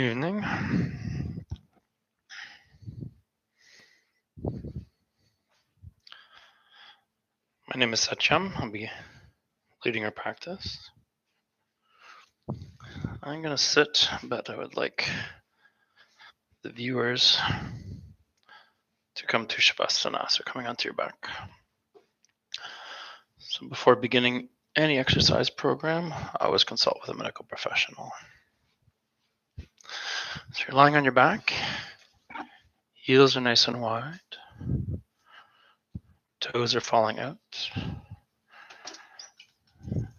Evening. My name is Satyam. I'll be leading our practice. I'm going to sit, but I would like the viewers to come to Shavasana, so coming onto your back. So before beginning any exercise program, I always consult with a medical professional. So you're lying on your back, heels are nice and wide, toes are falling out,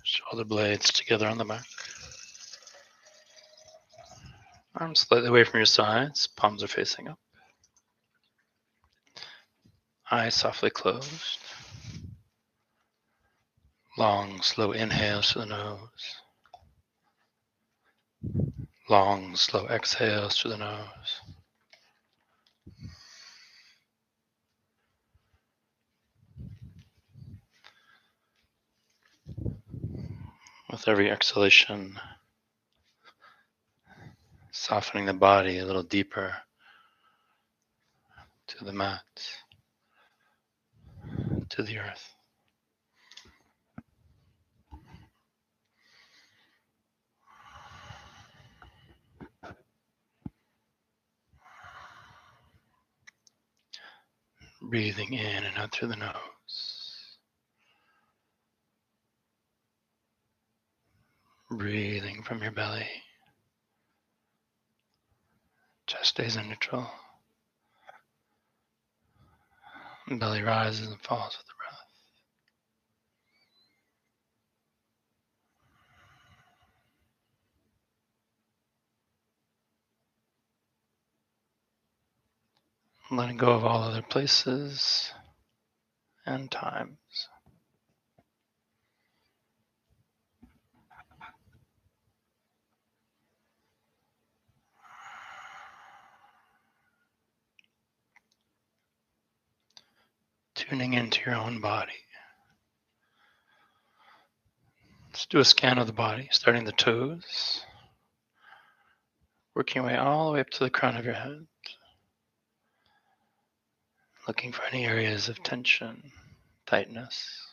shoulder blades together on the back. Arms slightly away from your sides, palms are facing up. Eyes softly closed. Long, slow inhales through the nose. Long, slow exhales through the nose. With every exhalation, softening the body a little deeper to the mat, to the earth. Breathing in and out through the nose. Breathing from your belly. Chest stays in neutral. Belly rises and falls with the breath. Letting go of all other places and times. Tuning into your own body. Let's do a scan of the body, starting the toes, working your way all the way up to the crown of your head. Looking for any areas of tension, tightness.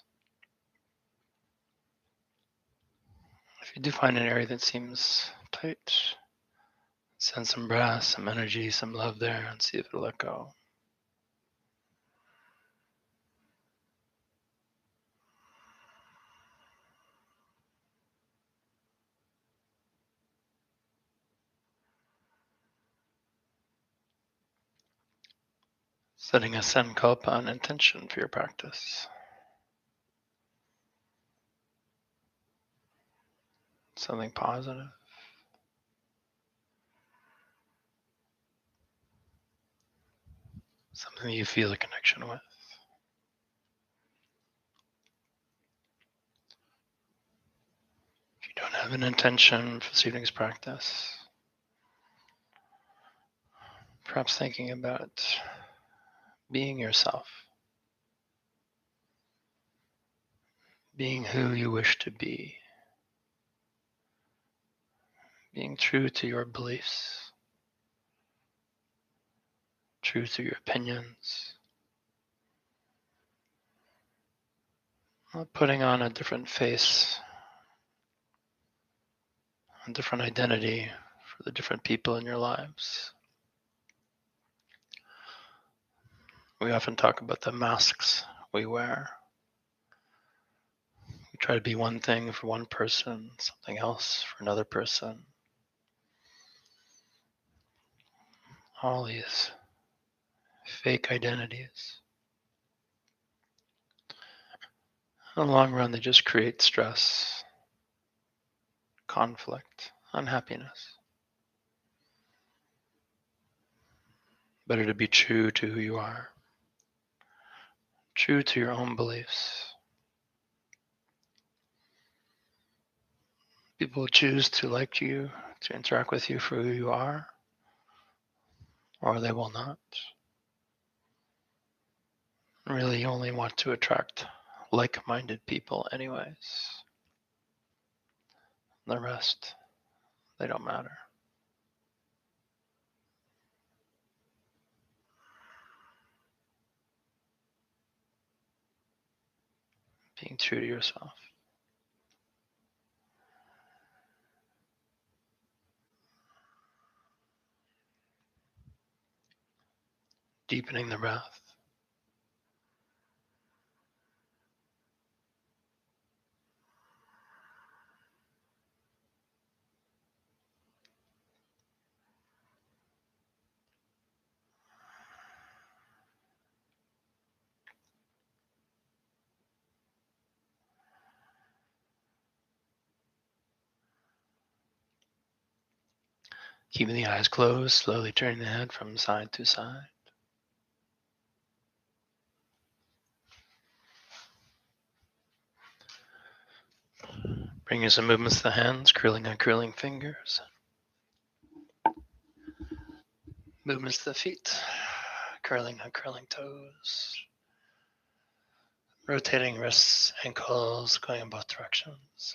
If you do find an area that seems tight, send some breath, some energy, some love there, and see if it'll let go. Setting a sankalpa, an intention for your practice. Something positive. Something you feel a connection with. If you don't have an intention for this evening's practice, perhaps thinking about being yourself. Being who you wish to be. Being true to your beliefs. True to your opinions. Not putting on a different face, a different identity for the different people in your lives. We often talk about the masks we wear. We try to be one thing for one person, something else for another person. All these fake identities. In the long run, they just create stress, conflict, unhappiness. Better to be true to who you are, true to your own beliefs. People will choose to like you, to interact with you for who you are, or they will not. Really, you only want to attract like-minded people anyways. The rest, they don't matter. being true to yourself. Deepening the breath. Keeping the eyes closed, slowly turning the head from side to side. Bringing some movements to the hands, curling and curling fingers. Movements to the feet, curling and curling toes. Rotating wrists, ankles, going in both directions.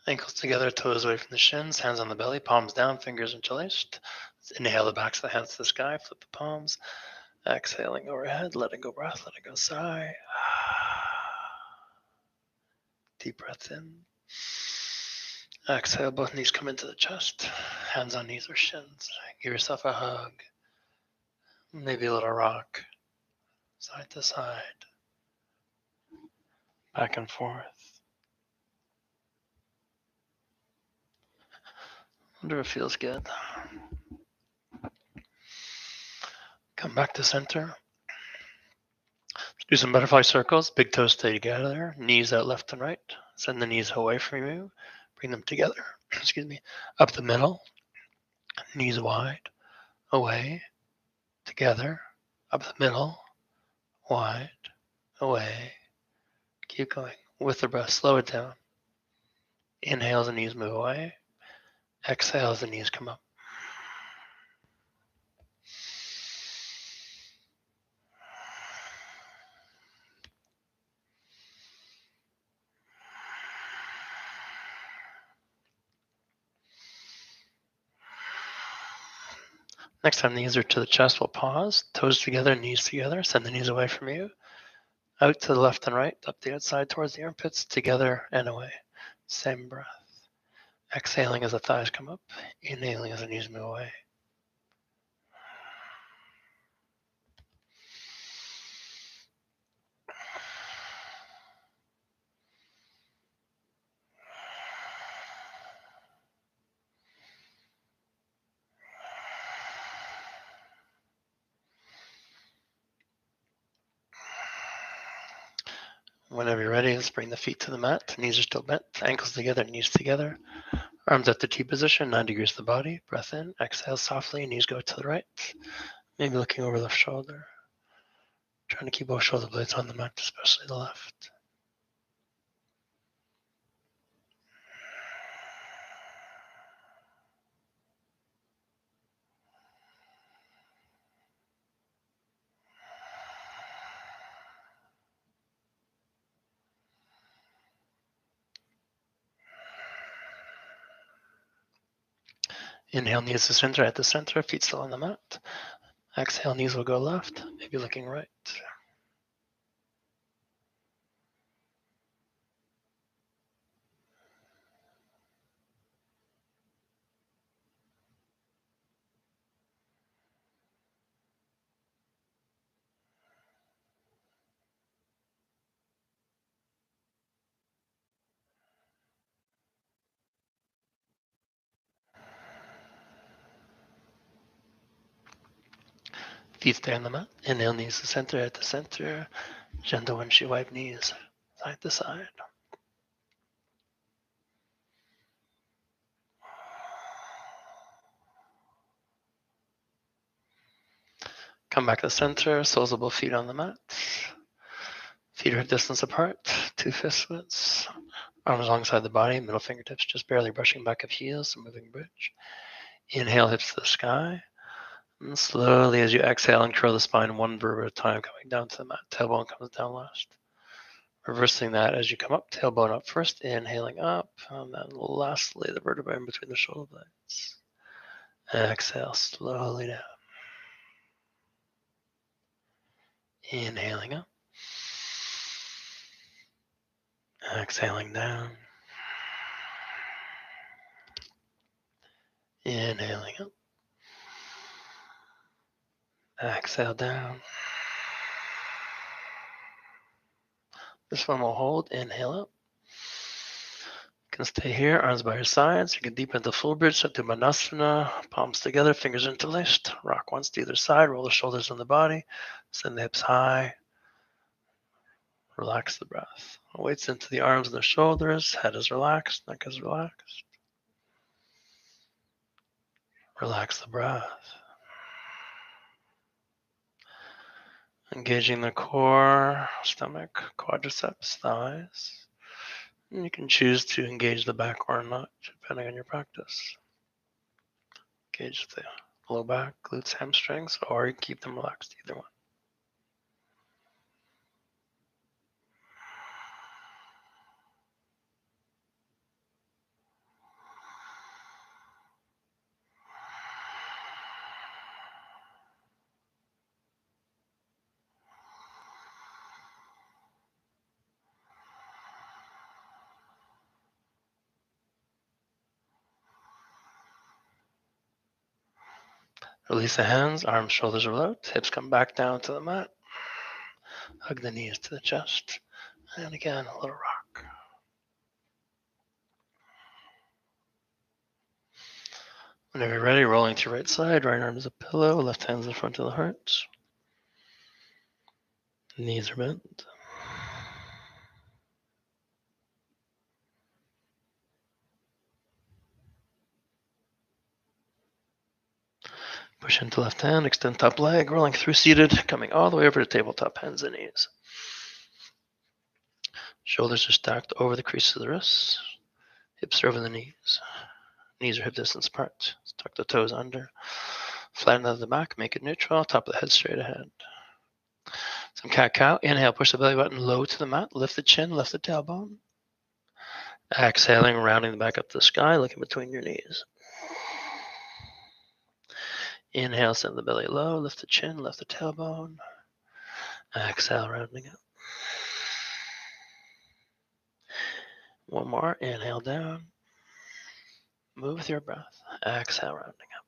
Ankles together, toes away from the shins, hands on the belly, palms down, fingers interlaced. Let's inhale the backs of the hands to the sky, flip the palms. Exhaling overhead, letting go breath, letting go sigh. Deep breath in. Exhale, both knees come into the chest, hands on knees or shins. Give yourself a hug, maybe a little rock, side to side, back and forth. Wonder if it feels good. Come back to center. Do some butterfly circles. Big toes stay together. Knees out left and right. Send the knees away from you. Bring them together. Excuse me. Up the middle. Knees wide. Away. Together. Up the middle. Wide. Away. Keep going. With the breath. Slow it down. Inhale as the knees move away. Exhale as the knees come up. Next time the knees are to the chest, we'll pause. Toes together, knees together. Send the knees away from you. Out to the left and right, up the outside towards the armpits, together and away. Same breath. Exhaling as the thighs come up. Inhaling as the knees move away. Whenever you're ready, let's bring the feet to the mat. Knees are still bent. Ankles together, knees together. Arms at the T position, 9 degrees to the body. Breath in. Exhale softly. Knees go to the right. Maybe looking over left shoulder. Trying to keep both shoulder blades on the mat, especially the left. Inhale, knees to center at the center, feet still on the mat. Exhale, knees will go left, maybe looking right. Feet stay on the mat. Inhale, knees to center at the center. Gentle windshield wipe knees, side to side. Come back to center, soles of both feet on the mat. Feet are distance apart, 2 fist widths. Arms alongside the body, middle fingertips just barely brushing back of heels, a moving bridge. Inhale, hips to the sky. And slowly as you exhale and curl the spine one vertebra at a time, coming down to the mat. Tailbone comes down last. Reversing that as you come up, tailbone up first, inhaling up, and then lastly the vertebra in between the shoulder blades. Exhale slowly down. Inhaling up. Exhaling down. Inhaling up. Exhale down. This one will hold. Inhale up. You can stay here, arms by your sides. You can deepen into full bridge, Tadasana, palms together, fingers interlaced. Rock once to either side, roll the shoulders in the body, send the hips high. Relax the breath. Weights into the arms and the shoulders, head is relaxed, neck is relaxed. Relax the breath. Engaging the core, stomach, quadriceps, thighs. And you can choose to engage the back or not, depending on your practice. Engage the low back, glutes, hamstrings, or you keep them relaxed, either one. Release the hands, arms, shoulders reload, hips come back down to the mat. Hug the knees to the chest. And again, a little rock. Whenever you're ready, rolling to your right side, right arm is a pillow, left hand's in front of the heart. Knees are bent. Push into left hand, extend top leg, rolling through seated, coming all the way over to tabletop, hands and knees. Shoulders are stacked over the crease of the wrists. Hips are over the knees. Knees are hip distance apart. Tuck the toes under. Flatten out the back, make it neutral, top of the head straight ahead. Some cat-cow. Inhale, push the belly button low to the mat, lift the chin, lift the tailbone. Exhaling, rounding the back up to the sky, looking between your knees. Inhale, send the belly low, lift the chin, lift the tailbone. Exhale, rounding up. One more, inhale down. Move with your breath. Exhale, rounding up.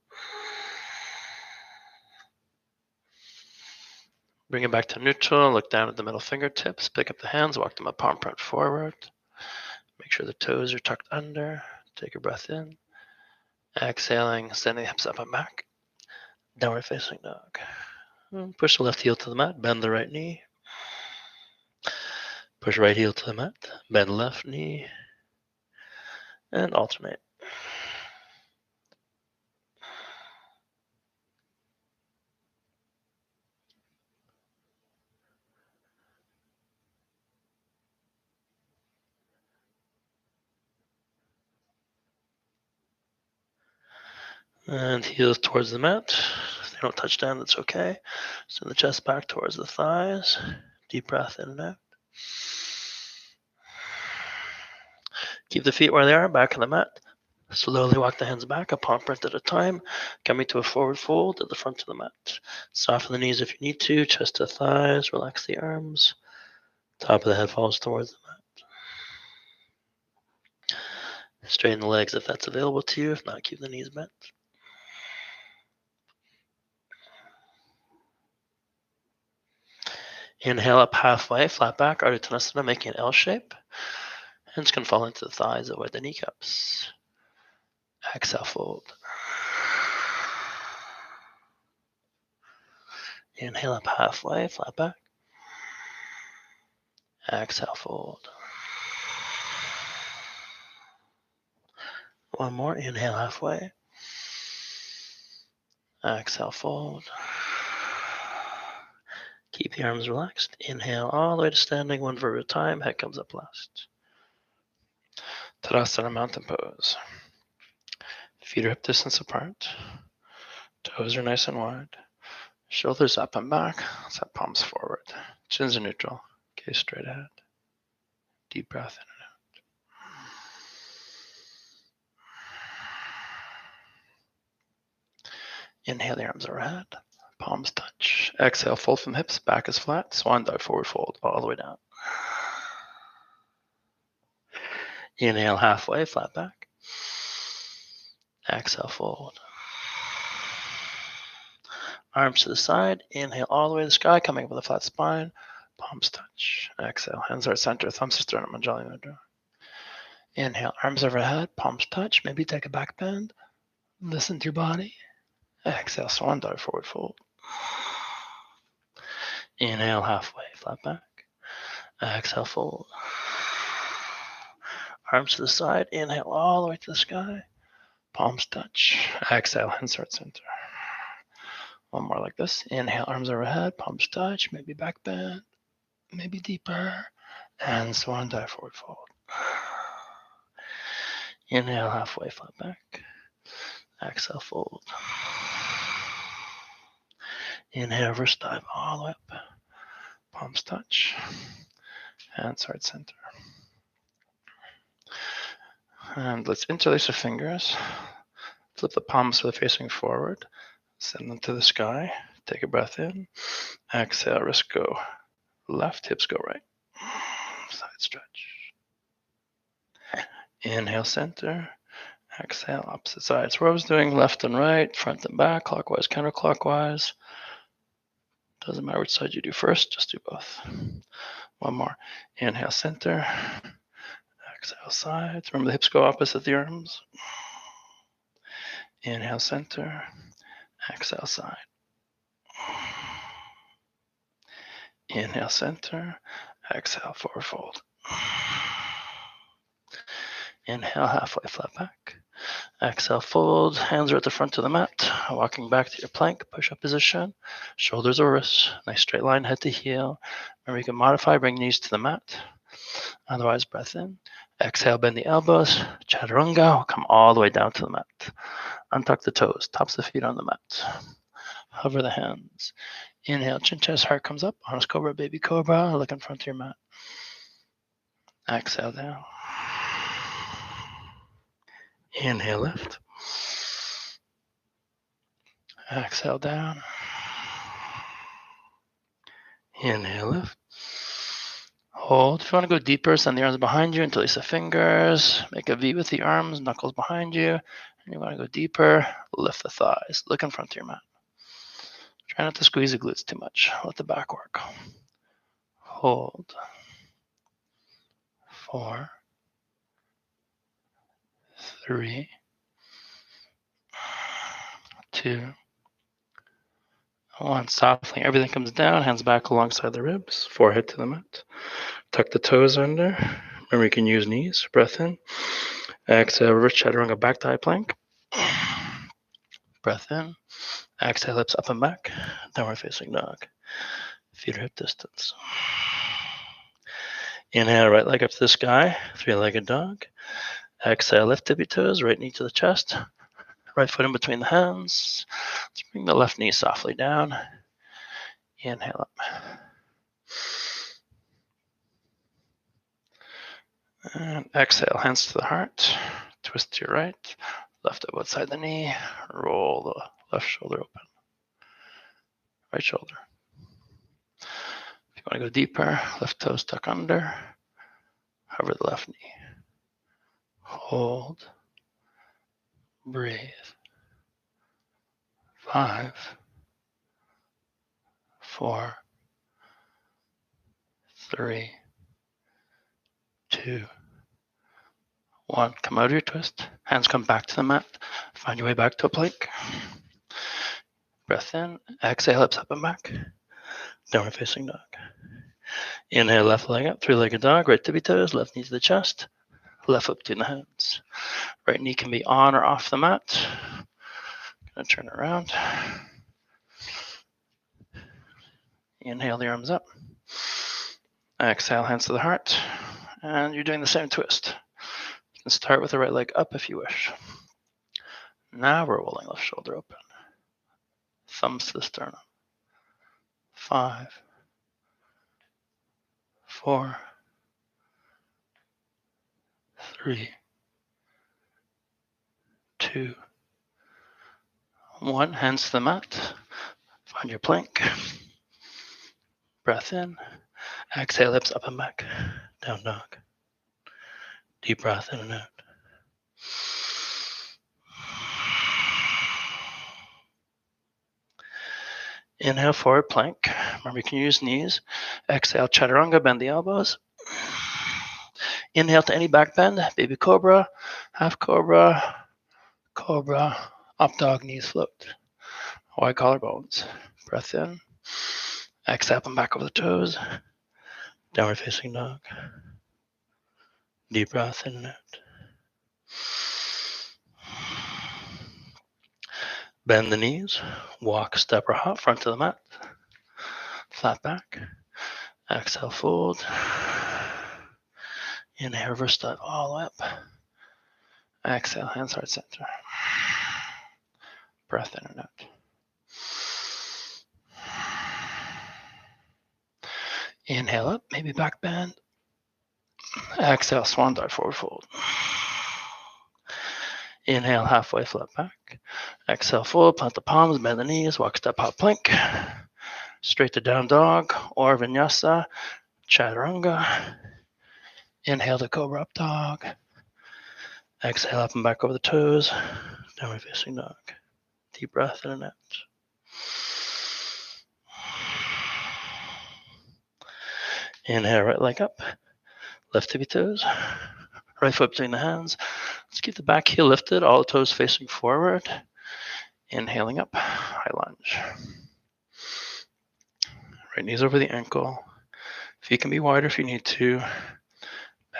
Bring it back to neutral, look down at the middle fingertips, pick up the hands, walk them up, palm front forward. Make sure the toes are tucked under. Take a breath in. Exhaling, sending the hips up and back. Downward facing dog. Push the left heel to the mat, bend the right knee. Push right heel to the mat, bend left knee, and alternate. And heels towards the mat. If they don't touch down, that's okay. Send the chest back towards the thighs. Deep breath in and out. Keep the feet where they are, back on the mat. Slowly walk the hands back, a palm print at a time, coming to a forward fold at the front of the mat. Soften the knees if you need to, chest to thighs, relax the arms. Top of the head falls towards the mat. Straighten the legs if that's available to you. If not, keep the knees bent. Inhale up halfway, flat back, Ardha Tadasana, making an L shape. Hands can fall into the thighs, avoid the kneecaps. Exhale, fold. Inhale up halfway, flat back. Exhale, fold. One more, inhale halfway. Exhale, fold. Keep the arms relaxed. Inhale all the way to standing, one verb at a time. Head comes up last. Tadasana, mountain pose. Feet are hip distance apart. Toes are nice and wide. Shoulders up and back. Let's have palms forward. Chins are neutral. Gaze straight ahead. Deep breath in and out. Inhale, the arms overhead. palms touch. Exhale, fold from hips, back is flat, swan dive, forward fold, all the way down. Inhale, halfway, flat back. Exhale, fold. Arms to the side, inhale all the way to the sky, coming up with a flat spine, palms touch. Exhale, hands are center, thumbs to sternum, Anjali Mudra. Inhale, arms overhead, palms touch, maybe take a back bend. Listen to your body. Exhale, swan dive, forward fold. Inhale, halfway, flat back. Exhale, fold. Arms to the side, inhale all the way to the sky, palms touch. Exhale, hands start center. One more like this. Inhale, arms overhead, palms touch, maybe back bend, maybe deeper, and swan dive, forward fold. Inhale, halfway, flat back. Exhale, fold. Inhale, reverse dive all the way up. Palms touch. Hands heart center. And let's interlace our fingers. Flip the palms so they're facing forward. Send them to the sky. Take a breath in. Exhale, wrist go left, hips go right. Side stretch. Inhale, center. Exhale, opposite sides. What I was doing, left and right, front and back, clockwise, counterclockwise. Doesn't matter which side you do first, just do both. One more. Inhale, center. Exhale, sides. Remember the hips go opposite the arms. Inhale, center. Exhale, side. Inhale, center. Exhale, forward fold. Inhale, halfway, flat back. Exhale, fold. Hands are at the front of the mat. Walking back to your plank, push-up position. Shoulders or wrists. Nice straight line, head to heel. Remember, you can modify, bring knees to the mat. Otherwise, breath in. Exhale, bend the elbows. Chaturanga. Come all the way down to the mat. Untuck the toes. Tops of the feet on the mat. Hover the hands. Inhale, chin, chest, heart comes up. Honest cobra, baby cobra. Look in front of your mat. Exhale down. Inhale, lift. Exhale down. Inhale, lift. Hold. If you want to go deeper, send the arms behind you, interlace the fingers. Make a V with the arms, knuckles behind you. And you want to go deeper, lift the thighs. Look in front of your mat. Try not to squeeze the glutes too much. Let the back work. Hold. 4, 3, 2, 1. Softly, everything comes down. Hands back alongside the ribs. Forehead to the mat. Tuck the toes under. Remember, you can use knees. Breath in. Exhale, reverse chaturanga back to high plank. Breath in. Exhale, hips up and back. Downward facing dog. Feet are hip distance. Inhale, right leg up to the sky. 3-legged dog. Exhale, lift tippy toes. Right knee to the chest. Right foot in between the hands. Let's bring the left knee softly down. Inhale up. And exhale, hands to the heart. Twist to your right. Left elbow outside the knee. Roll the left shoulder open. Right shoulder. If you want to go deeper, left toes tuck under. Hover the left knee. Hold. Breathe. 5, 4, 3, 2, 1. Come out of your twist. Hands come back to the mat. Find your way back to a plank. Breath in. Exhale, hips up and back. Downward facing dog. Inhale, left leg up. 3-legged dog. Right tippy toes. Left knee to the chest. Left foot between the hands. Right knee can be on or off the mat. Gonna turn around. Inhale the arms up. Exhale, hands to the heart. And you're doing the same twist. You can start with the right leg up if you wish. Now we're rolling left shoulder open. Thumbs to the sternum. 5, 4, 3, 2, 1. Hands to the mat. Find your plank. Breath in. Exhale, hips up and back. Down dog. Deep breath in and out. Inhale, forward plank. Remember, you can use knees. Exhale, chaturanga, bend the elbows. Inhale to any back bend, baby cobra, half cobra, cobra, up dog, knees float. Wide collarbones. Breath in. Exhale, up and back over the toes. Downward facing dog. Deep breath in and out. Bend the knees. Walk, step, or hop, front to the mat. Flat back. Exhale, fold. Inhale, reverse step all the way up. Exhale, hands heart center. Breath in and out. Inhale up, maybe back bend. Exhale, swan dive, forward fold. Inhale, halfway flat back. Exhale, fold, plant the palms, bend the knees, walk, step, hop, plank. Straight to down dog or vinyasa, chaturanga. Inhale to cobra up dog. Exhale, up and back over the toes. Downward facing dog. Deep breath in and out. Inhale, right leg up. Left tippy toes. Right foot between the hands. Let's keep the back heel lifted, all the toes facing forward. Inhaling up, high lunge. Right knees over the ankle. Feet can be wider if you need to.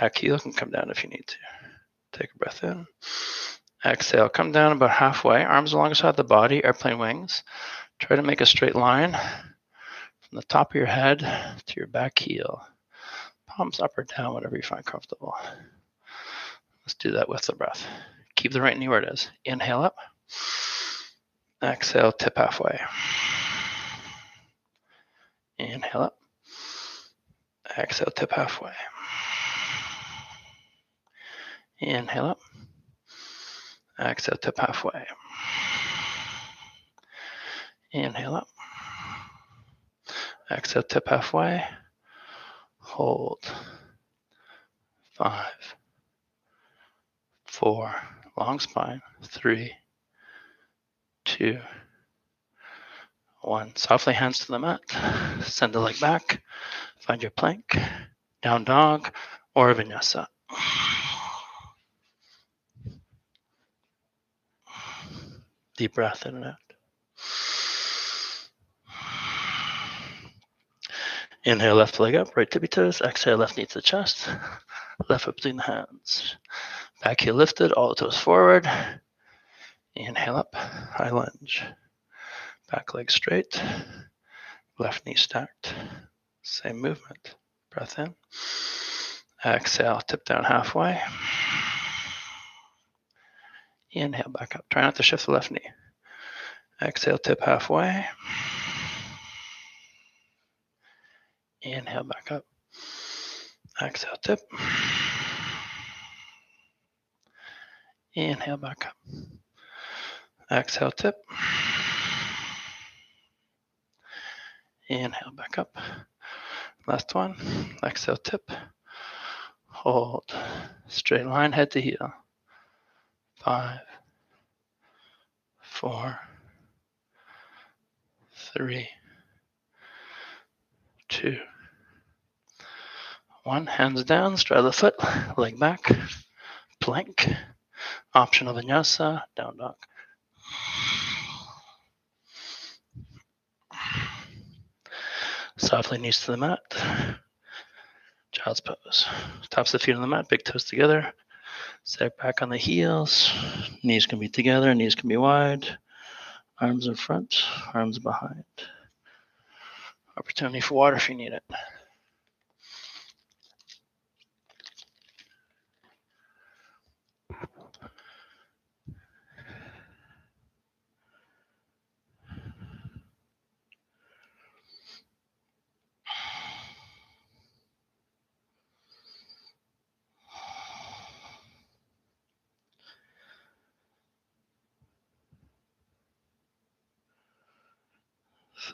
Back heel can come down if you need to. Take a breath in. Exhale, come down about halfway. Arms alongside the body, airplane wings. Try to make a straight line from the top of your head to your back heel. Palms up or down, whatever you find comfortable. Let's do that with the breath. Keep the right knee where it is. Inhale up. Exhale, tip halfway. Inhale up. Exhale, tip halfway. Inhale up. Exhale, tip halfway. Inhale up. Exhale, tip halfway. Hold. 5, 4, long spine. 3, 2, 1. Softly hands to the mat. Send the leg back. Find your plank. Down dog or vinyasa. Deep breath in and out. Inhale, left leg up, right tippy toes. Exhale, left knee to the chest. Left foot between the hands. Back heel lifted, all the toes forward. Inhale up, high lunge. Back leg straight. Left knee stacked. Same movement. Breath in. Exhale, tip down halfway. Inhale, back up. Try not to shift the left knee. Exhale, tip halfway. Inhale, back up. Exhale, tip. Inhale, back up. Exhale, tip. Inhale, back up. Last one. Exhale, tip. Hold. Straight line, head to heel. 5, 4, 3, 2, 1. Hands down, straddle the foot, leg back, plank. Optional vinyasa, down dog. Softly knees to the mat. Child's pose. Tops of the feet on the mat, big toes together. Step back on the heels. Knees can be together, knees can be wide. Arms in front, arms behind. Opportunity for water if you need it.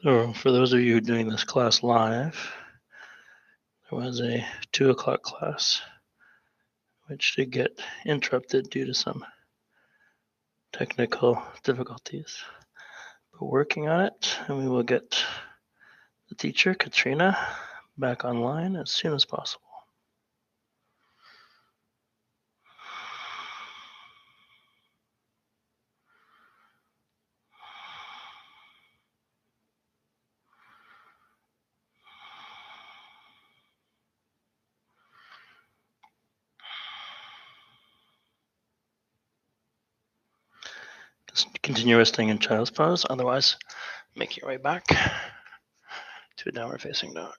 So, for those of you doing this class live, there was a 2 o'clock class which did get interrupted due to some technical difficulties. But working on it, and we will get the teacher, Katrina, back online as soon as possible. Just continue resting in child's pose, otherwise make your way back to a downward facing dog.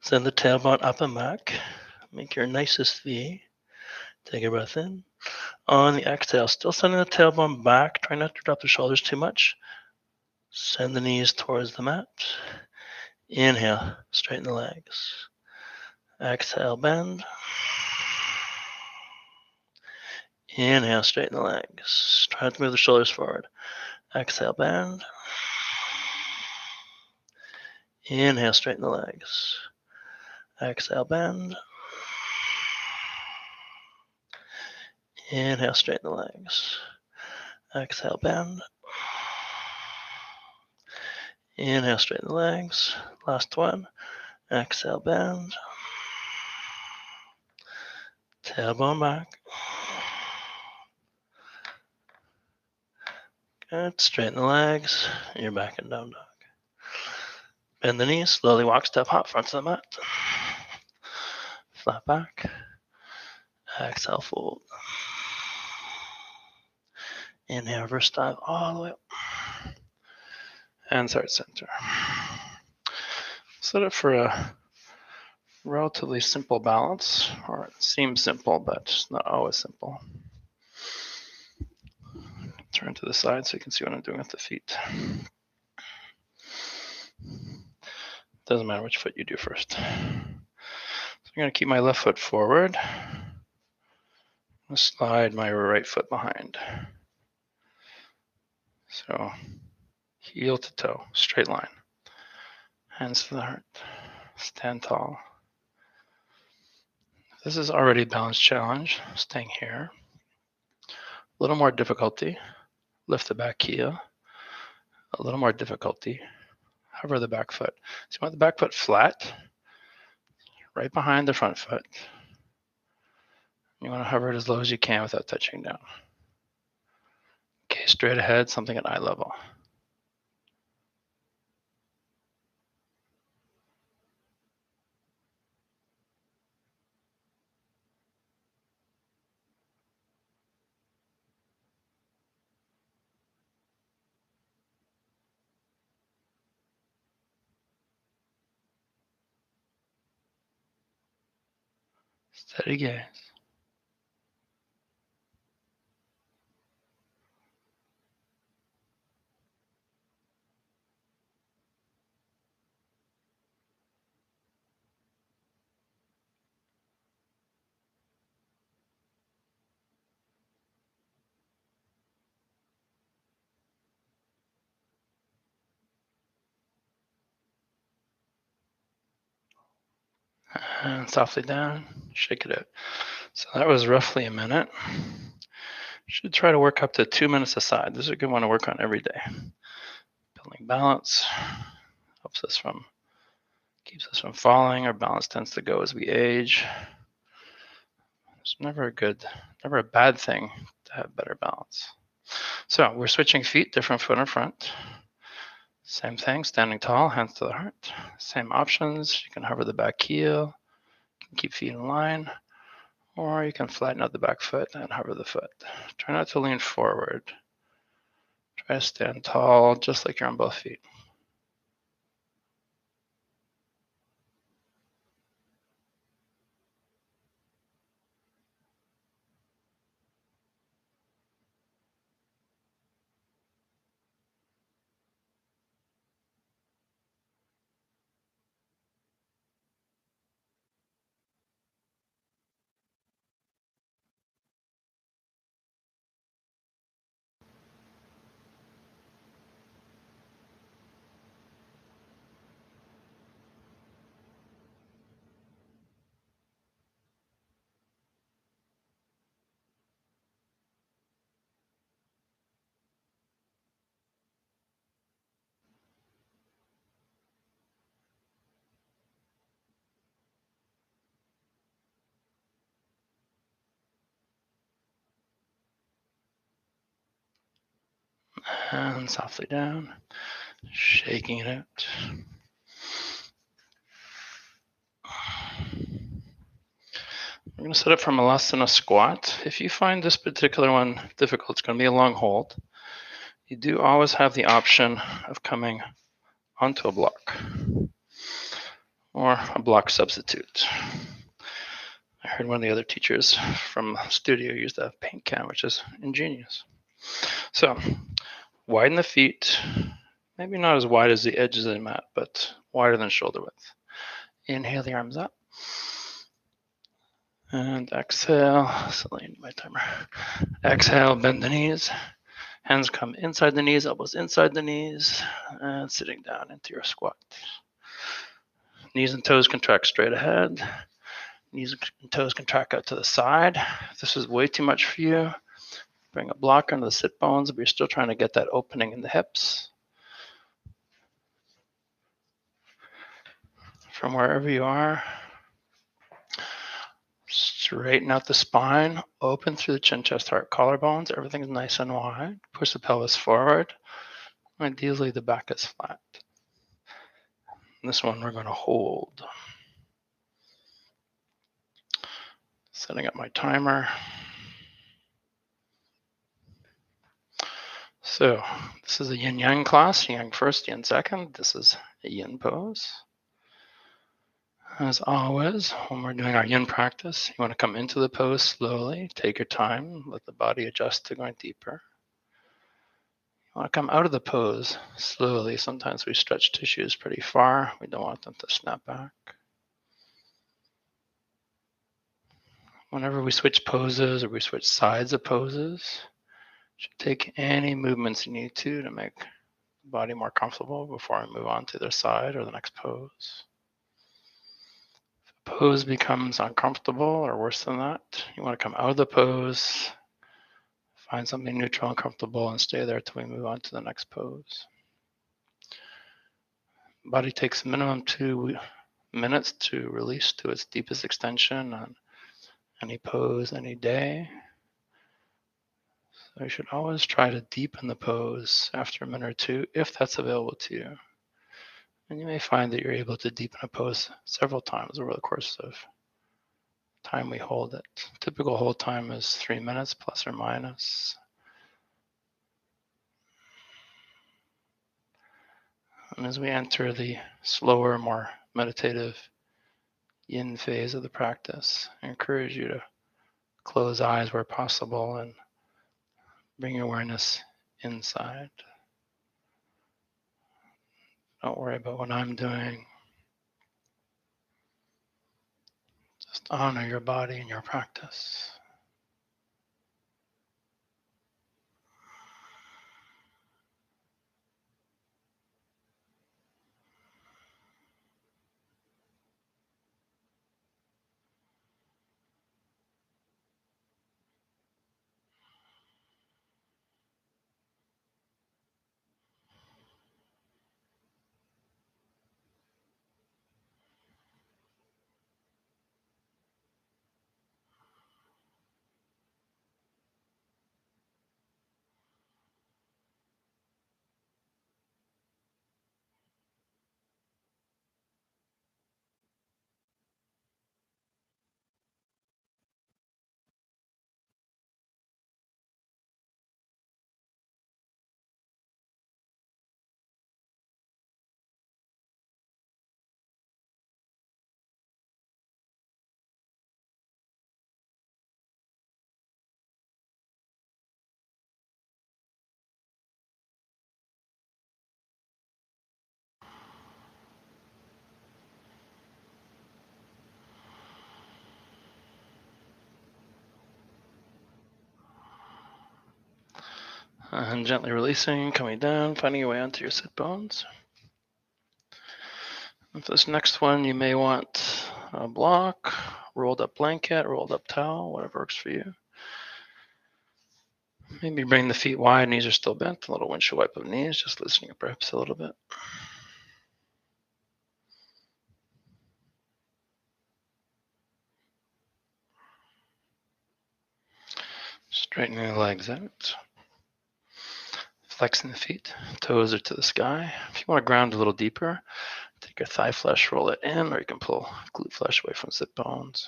Send the tailbone up and back. Make your nicest V. Take a breath in. On the exhale, still sending the tailbone back. Try not to drop the shoulders too much. Send the knees towards the mat. Inhale, straighten the legs. Exhale, bend. Inhale, straighten the legs. Try not to move the shoulders forward. Exhale, bend. Inhale, straighten the legs. Exhale, bend. Inhale, straighten the legs. Exhale, bend. Inhale, straighten the legs. Last one. Exhale, bend. Tailbone back. Good. Straighten the legs. You're back in down dog. Bend the knees. Slowly walk, step, hop, front to the mat. Flat back. Exhale, fold. Inhale, reverse dive all the way up. And start center. Set it for a relatively simple balance, or it seems simple, but it's not always simple. Turn to the side so you can see what I'm doing with the feet. Doesn't matter which foot you do first. So I'm going to keep my left foot forward. I'm going to slide my right foot behind. So heel to toe, straight line. Hands to the heart. Stand tall. This is already a balanced challenge, staying here. A little more difficulty, lift the back heel. A little more difficulty, hover the back foot. So you want the back foot flat, right behind the front foot. You want to hover it as low as you can without touching down. Okay, straight ahead, something at eye level. Steady gaze. And softly down, shake it out. So that was roughly a minute. Should try to work up to 2 minutes a side. This is a good one to work on every day. Building balance keeps us from falling. Our balance tends to go as we age. It's never a bad thing to have better balance. So we're switching feet, different foot in front. Same thing, standing tall, hands to the heart. Same options. You can hover the back heel, you can keep feet in line, or you can flatten out the back foot and hover the foot. Try not to lean forward. Try to stand tall, just like you're on both feet. And softly down, shaking it out. We're going to set up for Malasana squat. If you find this particular one difficult, it's going to be a long hold. You do always have the option of coming onto a block or a block substitute. I heard one of the other teachers from the studio use the paint can, which is ingenious. So widen the feet, maybe not as wide as the edges of the mat, but wider than shoulder width. Inhale the arms up. And exhale, select my timer. Exhale, bend the knees. Hands come inside the knees, elbows inside the knees, and sitting down into your squat. Knees and toes contract straight ahead. Knees and toes contract out to the side. If this is way too much for you, bring a block under the sit bones, but you're still trying to get that opening in the hips. From wherever you are, straighten out the spine, open through the chin, chest, heart, collarbones. Everything's nice and wide. Push the pelvis forward. Ideally, the back is flat. This one we're going to hold. Setting up my timer. So this is a yin yang class, yang first, yin second. This is a yin pose. As always, when we're doing our yin practice, you want to come into the pose slowly. Take your time, let the body adjust to going deeper. You want to come out of the pose slowly. Sometimes we stretch tissues pretty far. We don't want them to snap back. Whenever we switch poses or we switch sides of poses, you should take any movements you need to make the body more comfortable before we move on to the side or the next pose. If a pose becomes uncomfortable or worse than that, you want to come out of the pose, find something neutral and comfortable, and stay there till we move on to the next pose. Body takes minimum 2 minutes to release to its deepest extension on any pose, any day. So you should always try to deepen the pose after a minute or two, if that's available to you. And you may find that you're able to deepen a pose several times over the course of time we hold it. Typical hold time is 3 minutes plus or minus. And as we enter the slower, more meditative yin phase of the practice, I encourage you to close eyes where possible and bring your awareness inside. Don't worry about what I'm doing. Just honor your body and your practice. And gently releasing, coming down, finding your way onto your sit bones. And for this next one, you may want a block, rolled up blanket, rolled up towel, whatever works for you. Maybe bring the feet wide, knees are still bent, a little windshield wipe of knees, just loosening up perhaps a little bit. Straightening the legs out. Flexing the feet, toes are to the sky. If you want to ground a little deeper, take your thigh flesh, roll it in, or you can pull glute flesh away from sit bones.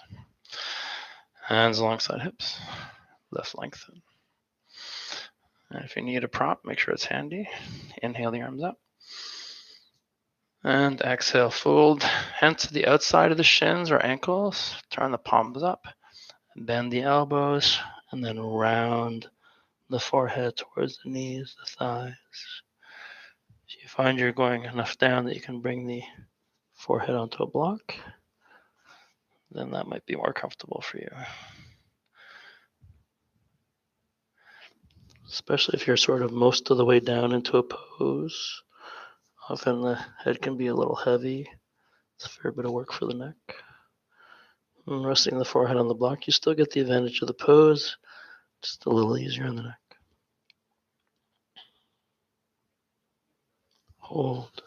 Hands alongside hips, left lengthen. And if you need a prop, make sure it's handy. Inhale the arms up. And exhale, fold hands to the outside of the shins or ankles. Turn the palms up, bend the elbows, and then round the forehead towards the knees, the thighs. If you find you're going enough down that you can bring the forehead onto a block, then that might be more comfortable for you. Especially if you're sort of most of the way down into a pose. Often the head can be a little heavy. It's a fair bit of work for the neck. And resting the forehead on the block, you still get the advantage of the pose, just a little easier on the neck. Hold.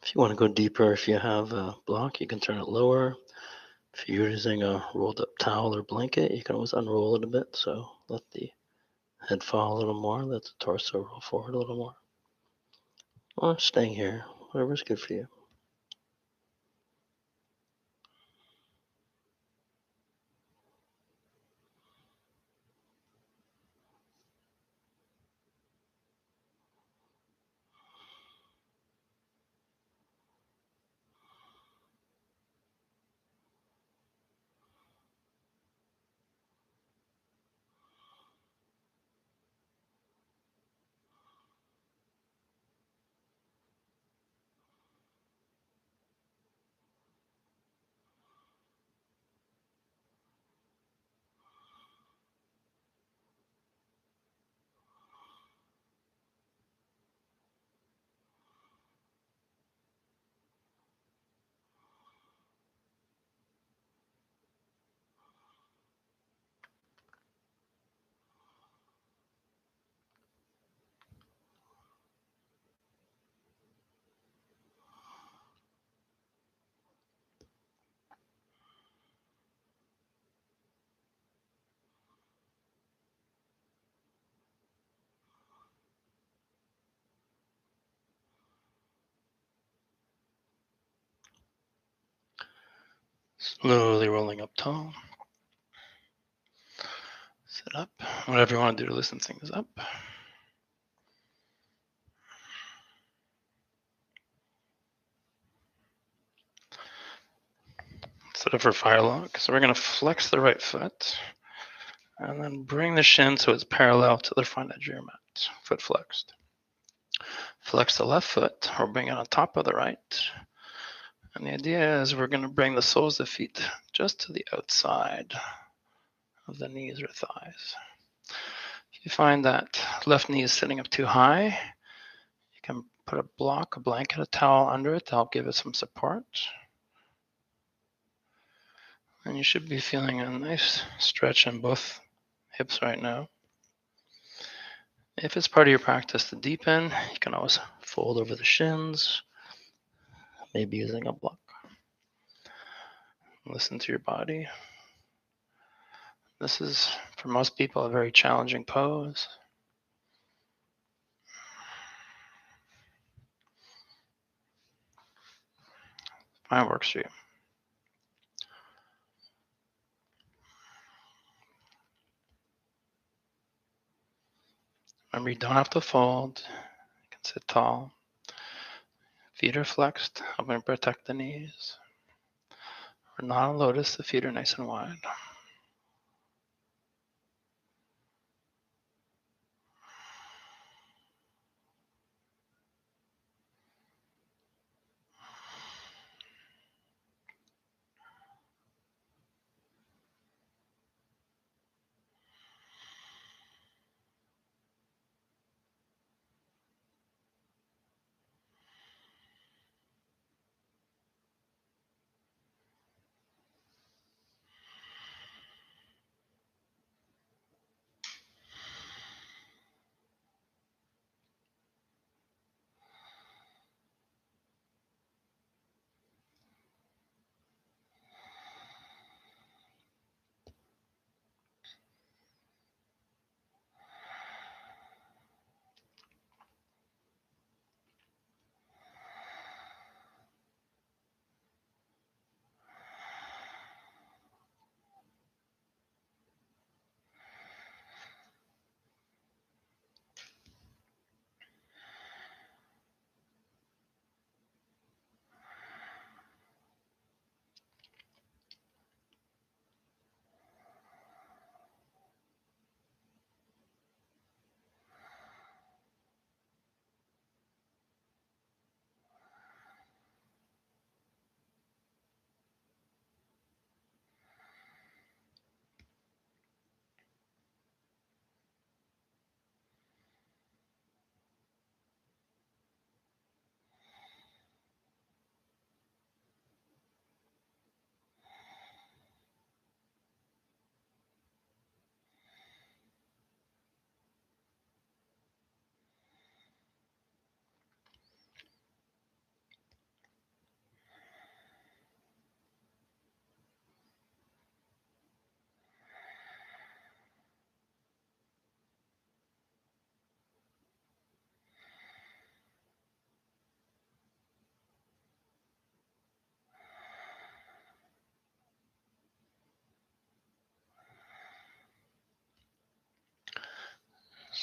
If you want to go deeper, if you have a block, you can turn it lower. If you're using a rolled up towel or blanket, you can always unroll it a bit, so let the head fall a little more, let the torso roll forward a little more. Or staying here, whatever's good for you. Slowly rolling up tall. Sit up. Whatever you want to do to loosen things up. Set up for fire lock. So we're going to flex the right foot and then bring the shin so it's parallel to the front edge of your mat. Foot flexed. Flex the left foot or bring it on top of the right. And the idea is we're going to bring the soles of the feet just to the outside of the knees or thighs. If you find that left knee is sitting up too high, you can put a block, a blanket, a towel under it to help give it some support. And you should be feeling a nice stretch in both hips right now. If it's part of your practice to deepen, you can always fold over the shins, maybe using a block. Listen to your body. This is, for most people, a very challenging pose. Mine works for you. Remember, you don't have to fold. You can sit tall. Feet are flexed, helping protect the knees. We're not on lotus, the feet are nice and wide.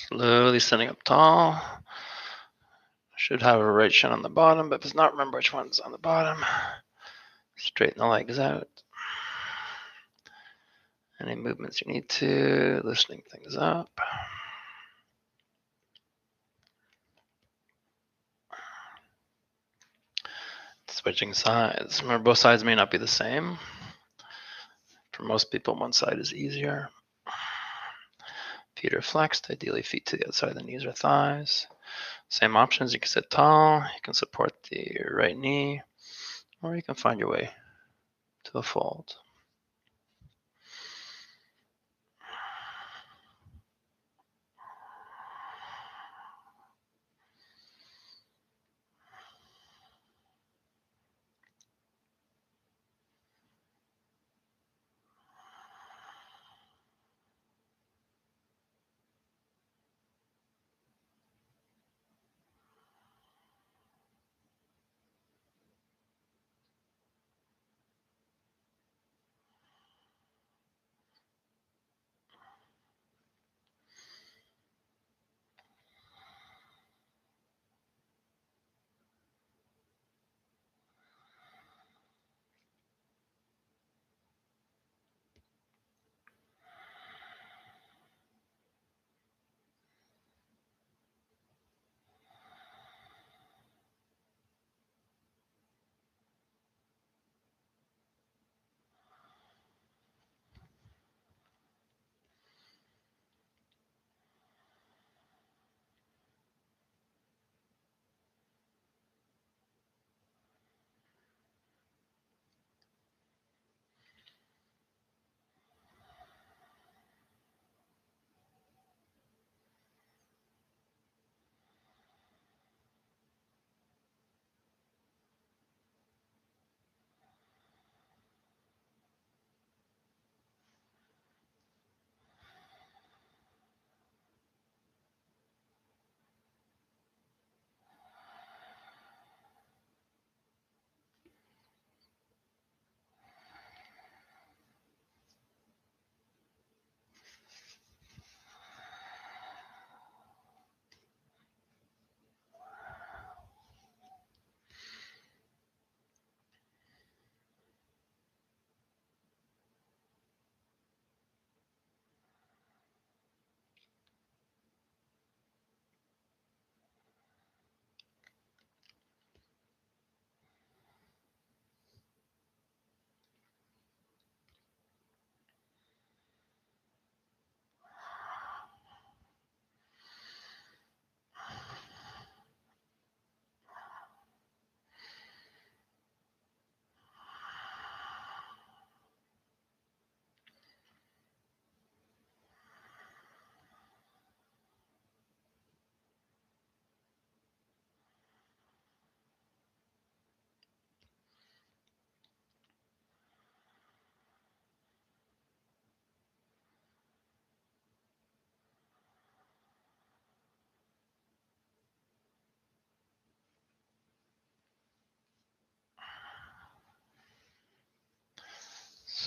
Slowly standing up tall. Should have a right shin on the bottom, but if it's not, remember which one's on the bottom. Straighten the legs out. Any movements you need to, loosening things up. Switching sides. Remember, both sides may not be the same. For most people, one side is easier. Feet are flexed, ideally feet to the outside of the knees or thighs. Same options, you can sit tall, you can support the right knee, or you can find your way to a fold.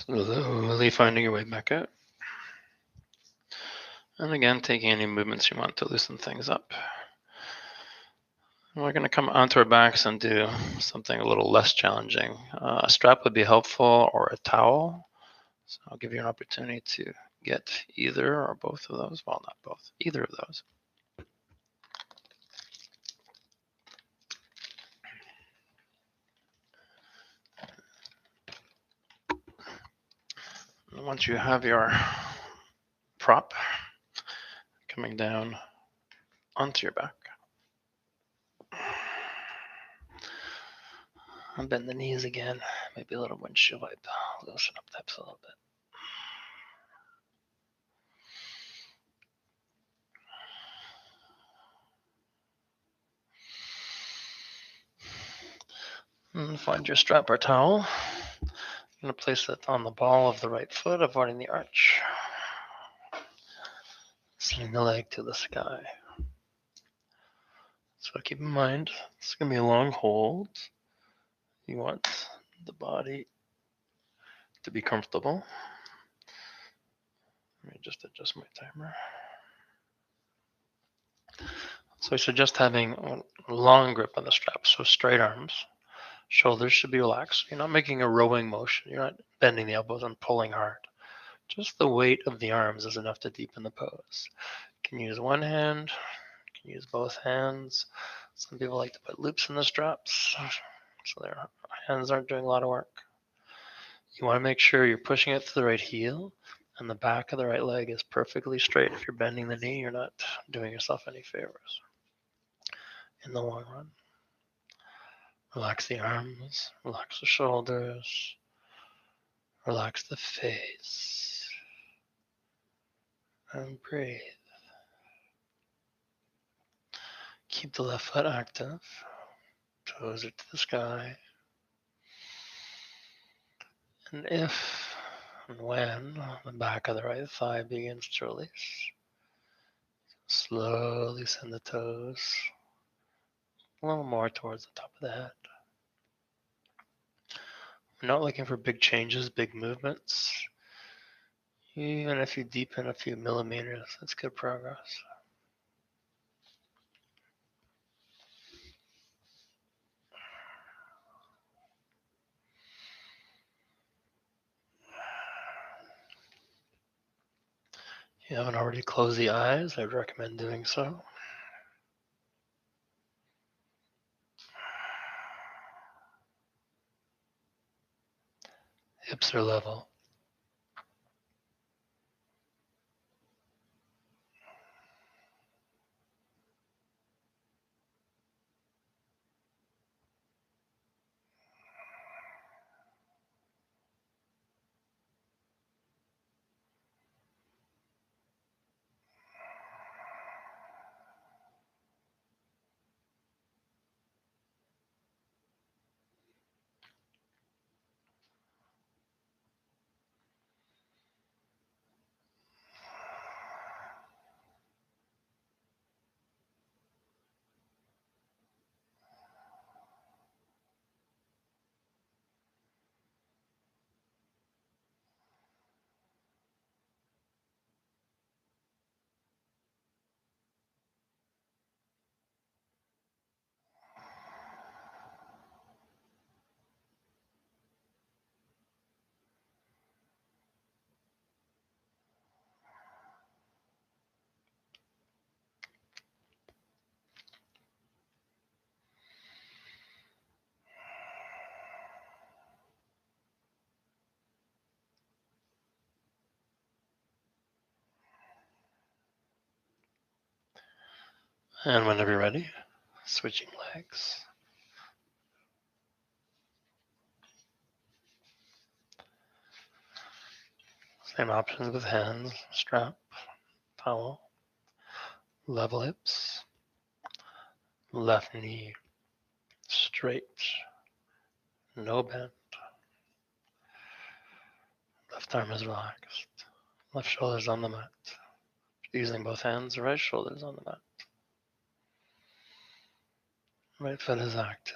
Slowly finding your way back out. And again, taking any movements you want to loosen things up. We're going to come onto our backs and do something a little less challenging. A strap would be helpful, or a towel. So I'll give you an opportunity to get either or both of those. Well, not both, either of those. And once you have your prop coming down onto your back, and bend the knees again. Maybe a little windshield wipe. Loosen up the hips a little bit. And find your strap or towel. I'm going to place it on the ball of the right foot, avoiding the arch. Sending the leg to the sky. So keep in mind, it's going to be a long hold. You want the body to be comfortable. Let me just adjust my timer. So I suggest having a long grip on the strap, so straight arms. Shoulders should be relaxed. You're not making a rowing motion. You're not bending the elbows and pulling hard. Just the weight of the arms is enough to deepen the pose. You can use one hand, you can use both hands. Some people like to put loops in the straps, so their hands aren't doing a lot of work. You want to make sure you're pushing it to the right heel, and the back of the right leg is perfectly straight. If you're bending the knee, you're not doing yourself any favors in the long run. Relax the arms, relax the shoulders, relax the face, and breathe. Keep the left foot active, toes are to the sky. And if and when the back of the right thigh begins to release, slowly send the toes a little more towards the top of the head. We're not looking for big changes, big movements. Even if you deepen a few millimeters, that's good progress. If you haven't already closed the eyes, I'd recommend doing so. Hips are level. And whenever you're ready, switching legs. Same options with hands, strap, towel, level hips, left knee straight, no bend. Left arm is relaxed. Left shoulder's on the mat. Using both hands, right shoulder's on the mat. Right foot is active.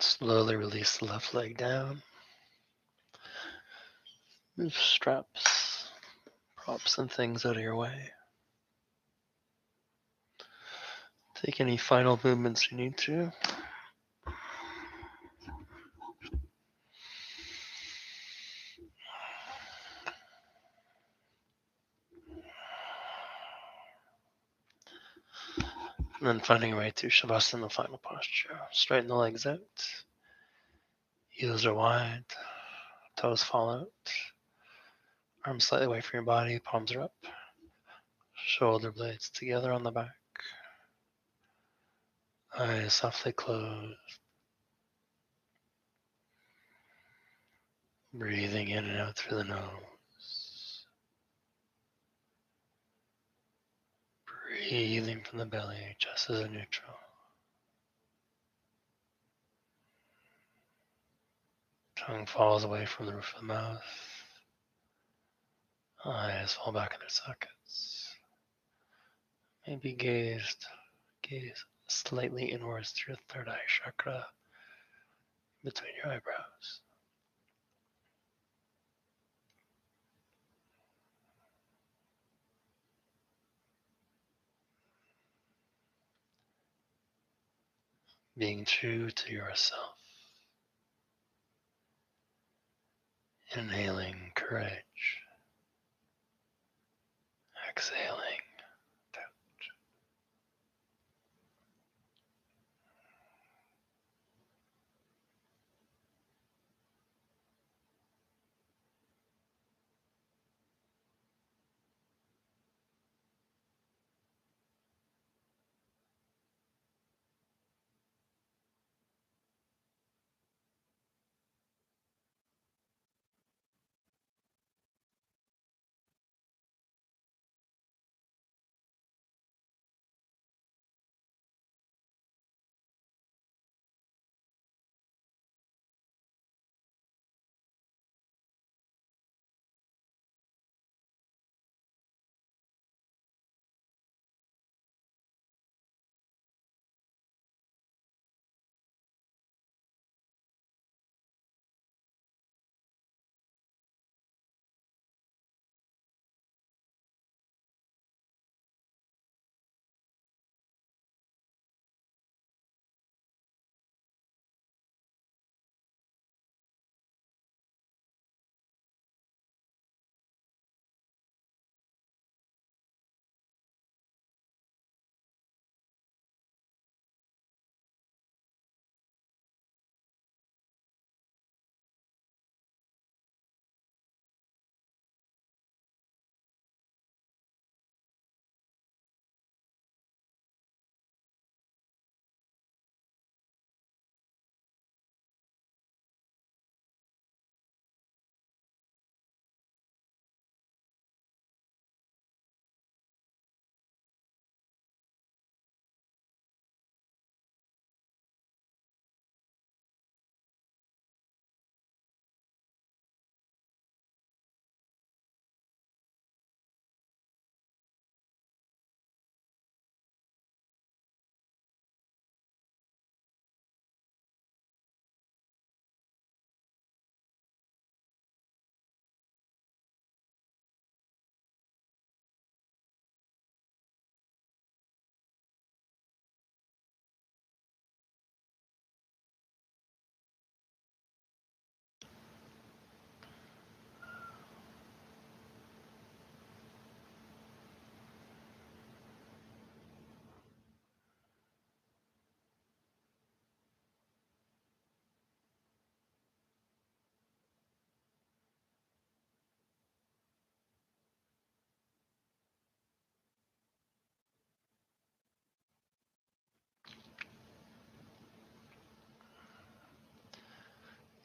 Slowly release the left leg down. Move straps, props, and things out of your way. Take any final movements you need to. And then finding your way to Shavasana, the final posture. Straighten the legs out. Heels are wide. Toes fall out. Arms slightly away from your body. Palms are up. Shoulder blades together on the back. Eyes softly closed. Breathing in and out through the nose. Breathing from the belly, just as a neutral. Tongue falls away from the roof of the mouth. Eyes fall back in their sockets. Maybe gaze slightly inwards through your third eye chakra between your eyebrows. Being true to yourself. Inhaling courage. Exhaling doubt.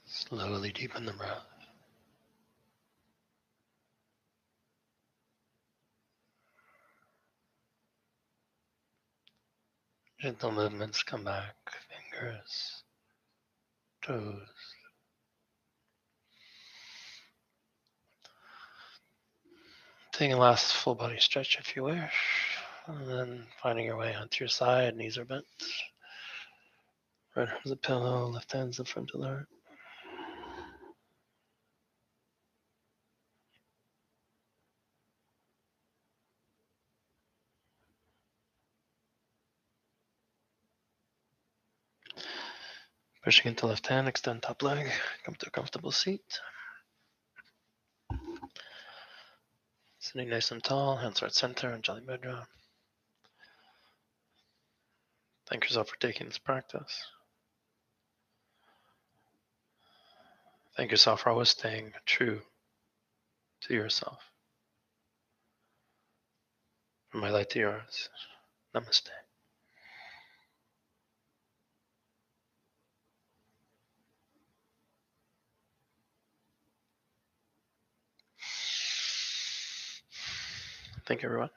Slowly deepen the breath. Gentle movements come back. Fingers, toes. Taking a last full body stretch if you wish. And then finding your way onto your side. Knees are bent. Right arm's a pillow, left hand's in front of the heart. Pushing into left hand, extend top leg, come to a comfortable seat. Sitting nice and tall, hands right center, and Jali Mudra. Thank yourself for taking this practice. Thank yourself for always staying true to yourself. From my light to yours. Namaste. Thank you, everyone.